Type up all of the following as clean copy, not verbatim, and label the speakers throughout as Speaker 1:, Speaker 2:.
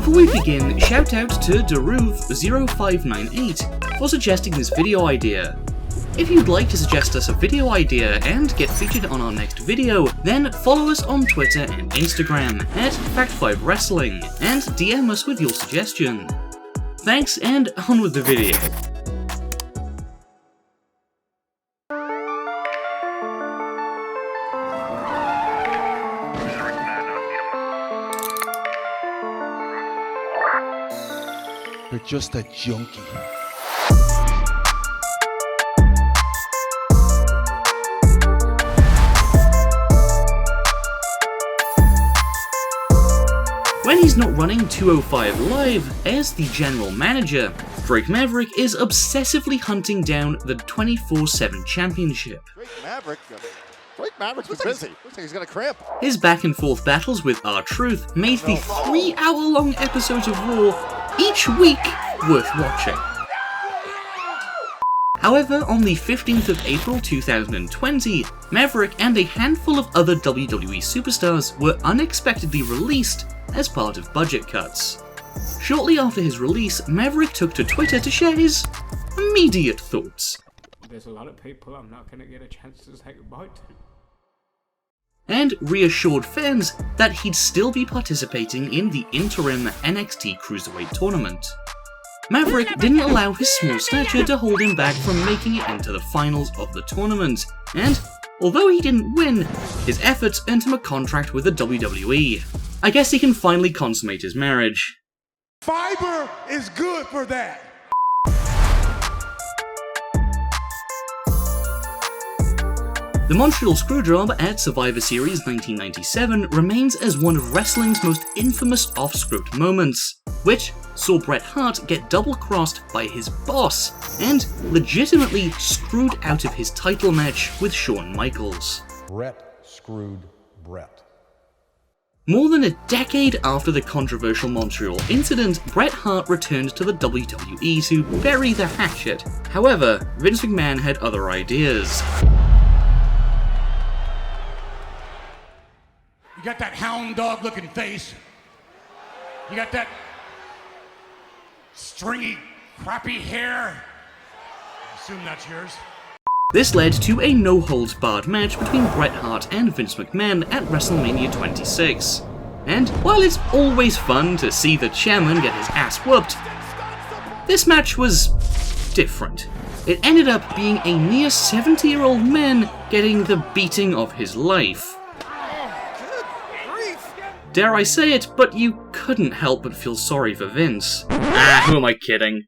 Speaker 1: Before we begin, shout out to Daruv0598 for suggesting this video idea. If you'd like to suggest us a video idea and get featured on our next video, then follow us on Twitter and Instagram at Fact5Wrestling and DM us with your suggestion. Thanks, and on with the video.
Speaker 2: You're just a junkie.
Speaker 1: When he's not running 205 Live as the general manager, Drake Maverick is obsessively hunting down the 24/7 championship.
Speaker 3: Drake Maverick's been busy. Looks like he's gonna cramp.
Speaker 1: His back and forth battles with R-Truth made the 3-hour-long episodes of Raw each week worth watching. However, on the 15th of April 2020, Maverick and a handful of other WWE superstars were unexpectedly released as part of budget cuts. Shortly after his release, Maverick took to Twitter to share his immediate thoughts.
Speaker 4: There's a lot of people I'm not going to get a chance to say goodbye to.
Speaker 1: And reassured fans that he'd still be participating in the interim NXT Cruiserweight tournament. Maverick didn't allow his small stature to hold him back from making it into the finals of the tournament, and although he didn't win, his efforts earned him a contract with the WWE. I guess he can finally consummate his marriage.
Speaker 2: Fiber is good for that.
Speaker 1: The Montreal Screwjob at Survivor Series 1997 remains as one of wrestling's most infamous off-script moments, which saw Bret Hart get double-crossed by his boss and legitimately screwed out of his title match with Shawn Michaels.
Speaker 5: Bret screwed Bret.
Speaker 1: More than a decade after the controversial Montreal incident, Bret Hart returned to the WWE to bury the hatchet. However, Vince McMahon had other ideas.
Speaker 6: You got that hound dog looking face. You got that stringy, crappy hair. I assume that's yours.
Speaker 1: This led to a no-holds-barred match between Bret Hart and Vince McMahon at WrestleMania 26. And while it's always fun to see the chairman get his ass whooped, this match was different. It ended up being a near 70-year-old man getting the beating of his life. Dare I say it, but you couldn't help but feel sorry for Vince. Who am I kidding?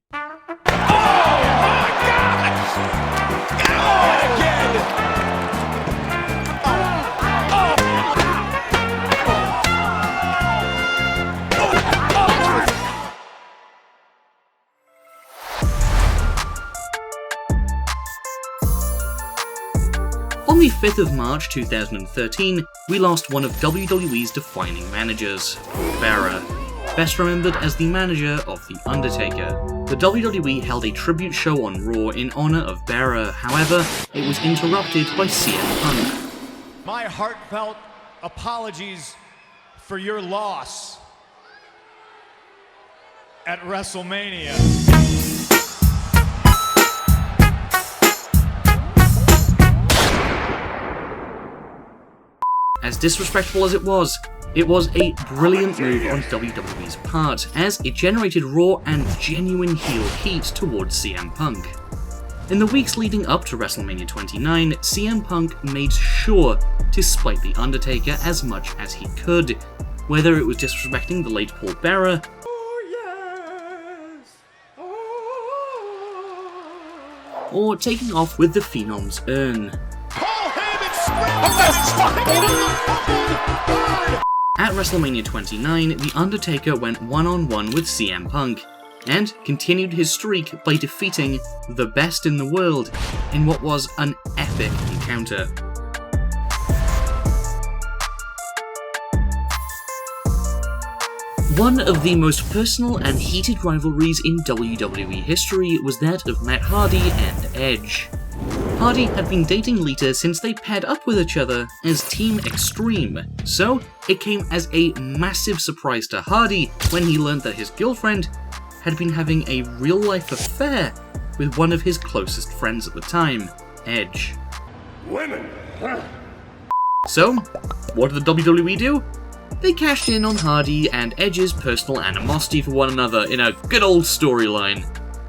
Speaker 1: On the 5th of March 2013, we lost one of WWE's defining managers, Paul Bearer, best remembered as the manager of The Undertaker. The WWE held a tribute show on Raw in honor of Bearer, however, it was interrupted by CM Punk.
Speaker 7: My heartfelt apologies for your loss at WrestleMania.
Speaker 1: As disrespectful as it was a brilliant move on WWE's part, as it generated raw and genuine heel heat towards CM Punk. In the weeks leading up to WrestleMania 29, CM Punk made sure to spite The Undertaker as much as he could, whether it was disrespecting the late Paul Bearer, or taking off with the Phenom's urn. At WrestleMania 29, The Undertaker went one-on-one with CM Punk, and continued his streak by defeating the best in the world in what was an epic encounter. One of the most personal and heated rivalries in WWE history was that of Matt Hardy and Edge. Hardy had been dating Lita since they paired up with each other as Team Extreme, so it came as a massive surprise to Hardy when he learned that his girlfriend had been having a real-life affair with one of his closest friends at the time, Edge.
Speaker 2: Women.
Speaker 1: So, what did the WWE do? They cashed in on Hardy and Edge's personal animosity for one another in a good old storyline.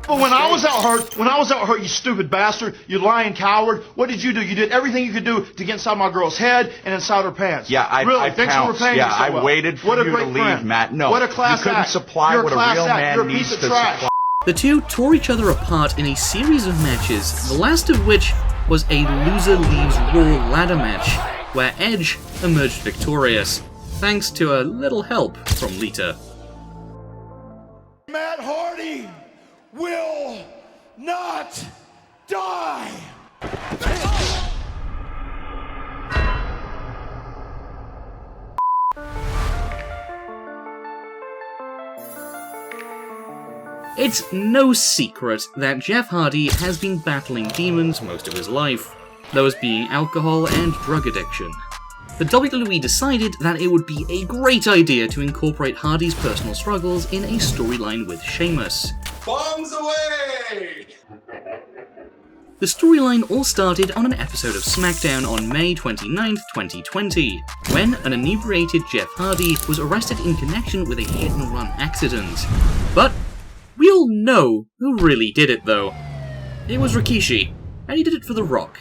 Speaker 8: But when I was out hurt, you stupid bastard, you lying coward, what did you do? You did everything you could do to get inside my girl's head and inside her pants.
Speaker 9: Yeah, I
Speaker 8: Thanks for repaying
Speaker 9: yeah,
Speaker 8: me so
Speaker 9: I
Speaker 8: well.
Speaker 9: waited for you to leave,
Speaker 8: friend.
Speaker 9: Matt. No,
Speaker 8: what a class
Speaker 9: you couldn't
Speaker 8: act.
Speaker 9: supply
Speaker 8: You're
Speaker 9: what
Speaker 8: a
Speaker 9: a
Speaker 8: class
Speaker 9: real
Speaker 8: act.
Speaker 9: man
Speaker 8: You're a
Speaker 9: needs
Speaker 8: piece
Speaker 9: to
Speaker 8: of trash.
Speaker 9: supply.
Speaker 1: The two tore each other apart in a series of matches, the last of which was a loser leaves Raw ladder match, where Edge emerged victorious, thanks to a little help from Lita.
Speaker 2: Matt Hardy will not die.
Speaker 1: It's no secret that Jeff Hardy has been battling demons most of his life, those being alcohol and drug addiction. The WWE decided that it would be a great idea to incorporate Hardy's personal struggles in a storyline with Sheamus.
Speaker 2: Bombs away!
Speaker 1: The storyline all started on an episode of SmackDown on May 29, 2020, when an inebriated Jeff Hardy was arrested in connection with a hit-and-run accident. But we all know who really did it, though. It was Rikishi, and he did it for The Rock.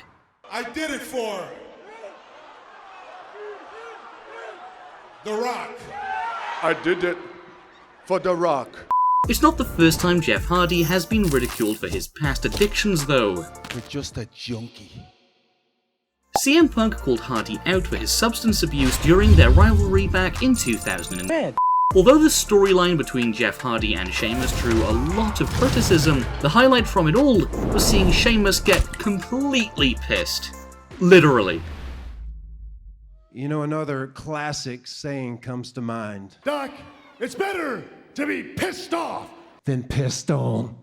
Speaker 2: I did it for The Rock.
Speaker 3: I did it for The Rock.
Speaker 1: It's not the first time Jeff Hardy has been ridiculed for his past addictions, though.
Speaker 2: You're just a junkie.
Speaker 1: CM Punk called Hardy out for his substance abuse during their rivalry back in 2008. Although the storyline between Jeff Hardy and Sheamus drew a lot of criticism, the highlight from it all was seeing Sheamus get completely pissed. Literally.
Speaker 10: You know, another classic saying comes to mind.
Speaker 2: Doc, it's better to be pissed off
Speaker 10: Then pissed on.